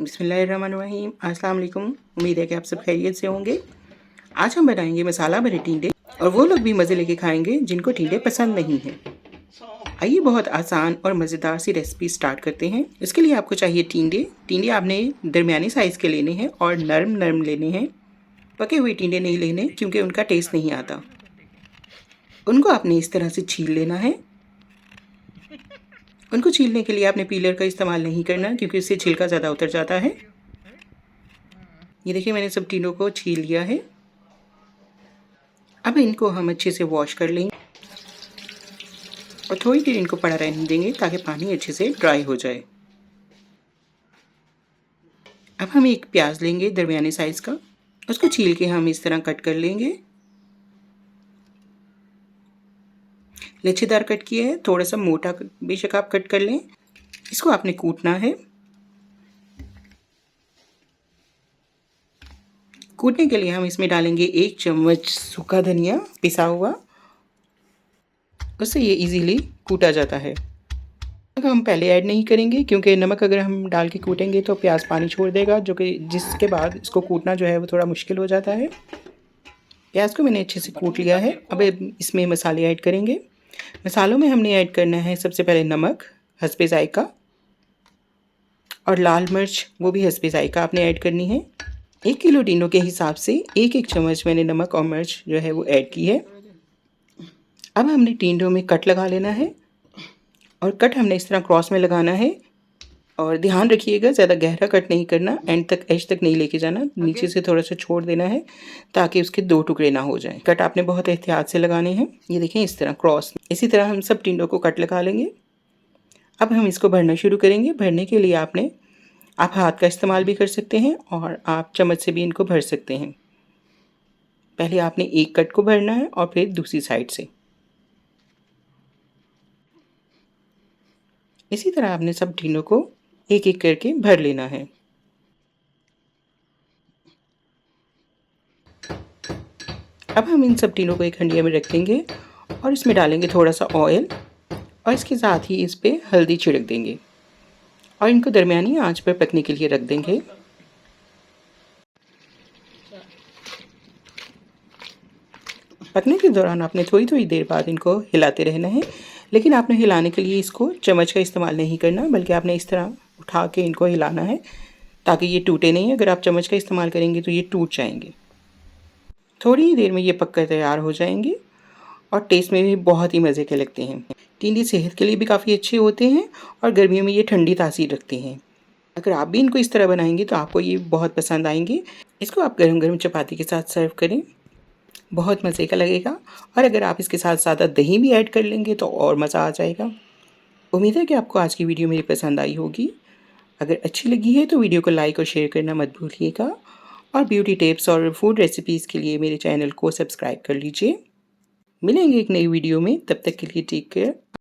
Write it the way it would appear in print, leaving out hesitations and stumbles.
बिस्मिल्लाहिर्रहमानिर्रहीम। अस्सलाम वालेकुम। उम्मीद है कि आप सब खैरियत से होंगे। आज हम बनाएंगे मसाला भरे टिंडे और वो लोग भी मज़े लेके खाएंगे जिनको टिंडे पसंद नहीं हैं। आइए बहुत आसान और मज़ेदार सी रेसिपी स्टार्ट करते हैं। इसके लिए आपको चाहिए टिंडे आपने दरमियानी साइज़ के लेने हैं और नरम नरम लेने हैं। पके हुए टिंडे नहीं लेने क्योंकि उनका टेस्ट नहीं आता। उनको आपने इस तरह से छील लेना है। उनको छीलने के लिए आपने पीलर का इस्तेमाल नहीं करना क्योंकि इससे छिलका ज़्यादा उतर जाता है। ये देखिए मैंने सब टिंडों को छील लिया है। अब इनको हम अच्छे से वॉश कर लेंगे और थोड़ी देर इनको पड़ा रहने देंगे ताकि पानी अच्छे से ड्राई हो जाए। अब हम एक प्याज लेंगे दरमियाने साइज़ का, उसको छील के हम इस तरह कट कर लेंगे। लच्छेदार कट किया है, थोड़ा सा मोटा बेशक आप कट कर लें। इसको आपने कूटना है। कूटने के लिए हम इसमें डालेंगे 1 चम्मच सूखा धनिया पिसा हुआ, उससे ये इजीली कूटा जाता है। नमक हम पहले ऐड नहीं करेंगे क्योंकि नमक अगर हम डाल के कूटेंगे तो प्याज पानी छोड़ देगा, जो कि जिसके बाद इसको कूटना जो है वो थोड़ा मुश्किल हो जाता है। प्याज को मैंने अच्छे से कूट लिया है। अब इसमें मसाले ऐड करेंगे। मसालों में हमने ऐड करना है सबसे पहले नमक हस्बे ज़ायका और लाल मिर्च वो भी हस्बे ज़ायका आपने ऐड करनी है। 1 किलो टिंडों के हिसाब से 1-1 चम्मच मैंने नमक और मिर्च जो है वो ऐड की है। अब हमने टिंडों में कट लगा लेना है और कट हमने इस तरह क्रॉस में लगाना है। और ध्यान रखिएगा ज़्यादा गहरा कट नहीं करना, एंड तक एज तक नहीं लेके जाना, नीचे से थोड़ा सा छोड़ देना है ताकि उसके 2 टुकड़े ना हो जाएं। कट आपने बहुत एहतियात से लगाने हैं। ये देखें इस तरह क्रॉस। इसी तरह हम सब टिंडों को कट लगा लेंगे। अब हम इसको भरना शुरू करेंगे। भरने के लिए आप हाथ का इस्तेमाल भी कर सकते हैं और आप चम्मच से भी इनको भर सकते हैं। पहले आपने एक कट को भरना है और फिर दूसरी साइड से। इसी तरह आपने सब टिंडों को एक एक करके भर लेना है। अब हम इन सब टिंडों को एक हंडिया में रख देंगे और इसमें डालेंगे थोड़ा सा ऑयल और इसके साथ ही इस पर हल्दी छिड़क देंगे और इनको दरमियानी आंच पर पकने के लिए रख देंगे। पकने के दौरान आपने थोड़ी थोड़ी देर बाद इनको हिलाते रहना है, लेकिन आपने हिलाने के लिए इसको चम्मच का इस्तेमाल नहीं करना, बल्कि आपने इस तरह उठा के इनको हिलाना है ताकि ये टूटे नहीं। अगर आप चम्मच का इस्तेमाल करेंगे तो ये टूट जाएंगे। थोड़ी ही देर में ये पककर तैयार हो जाएंगे और टेस्ट में भी बहुत ही मज़े के लगते हैं। टिंडे सेहत के लिए भी काफ़ी अच्छे होते हैं और गर्मियों में ये ठंडी तासीर रखते हैं। अगर आप भी इनको इस तरह बनाएंगे तो आपको ये बहुत पसंद आएंगे। इसको आप गरम गरम चपाती के साथ सर्व करें, बहुत मज़े का लगेगा। और अगर आप इसके साथ सादा दही भी ऐड कर लेंगे तो और मज़ा आ जाएगा। उम्मीद है कि आपको आज की वीडियो मेरी पसंद आई होगी। अगर अच्छी लगी है तो वीडियो को लाइक और शेयर करना मत भूलिएगा और ब्यूटी टिप्स और फूड रेसिपीज़ के लिए मेरे चैनल को सब्सक्राइब कर लीजिए। मिलेंगे एक नई वीडियो में, तब तक के लिए टेक केयर।